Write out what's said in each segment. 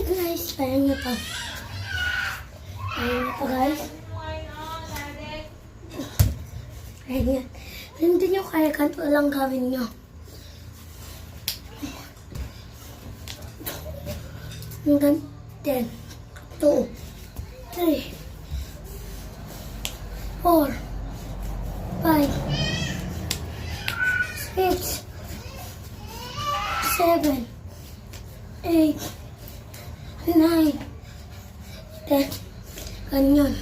Guys, kaya nyo to. Kaya nyo to, guys. Kaya nyo. Hindi nyo kaya, kanto lang gawin nyo. Hanggang 10, 2, 3, 4, 5, 6, 7, 8, 9, 10. Ganyan.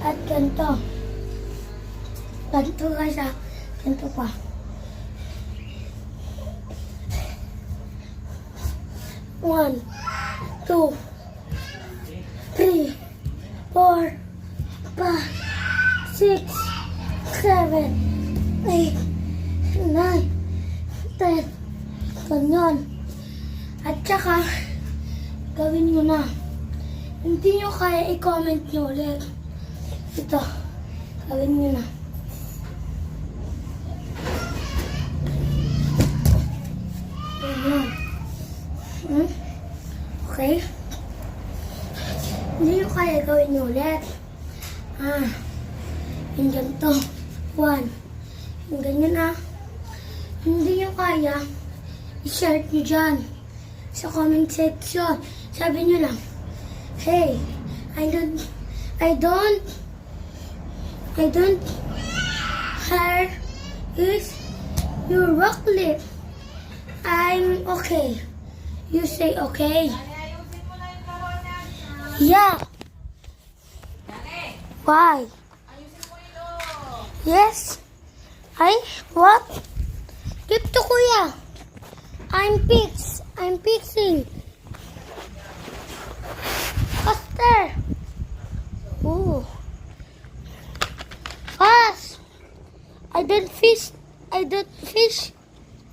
At ganito. Ganito guys ah. Ganito pa. 1, 2, 3, 4, 5, 6, 7, 8, 9, 10. Ganyan. At saka, gawin nyo na. Hindi nyo kaya i-comment nyo ulit. Ito. Gawin nyo na. Ganyan. Okay? Hindi nyo kaya gawin nyo ulit. Yung ganito. 1. Yung ganyan Hindi nyo kaya, i-share nyo dyan sa comment section. Sabi nyo lang, hey, I don't hair is your rock lip. I'm okay. You say okay. Yeah. Why? Yes. What? Give to Kuya. I'm fixing. Faster. Ooh. Fast. I don't fish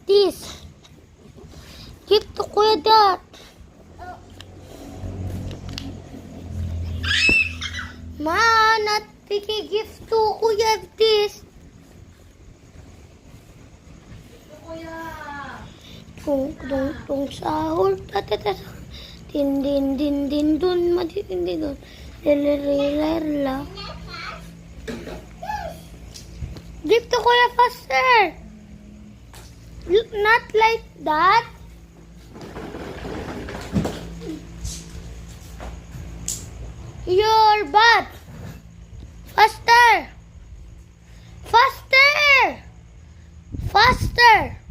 this. Give to Kuya that. Ma, not picking gift to Kuya this. Tung sahur tatata din dun madin dun la. Give to Kuya faster. Not like that. Your butt. Faster. Faster. Faster.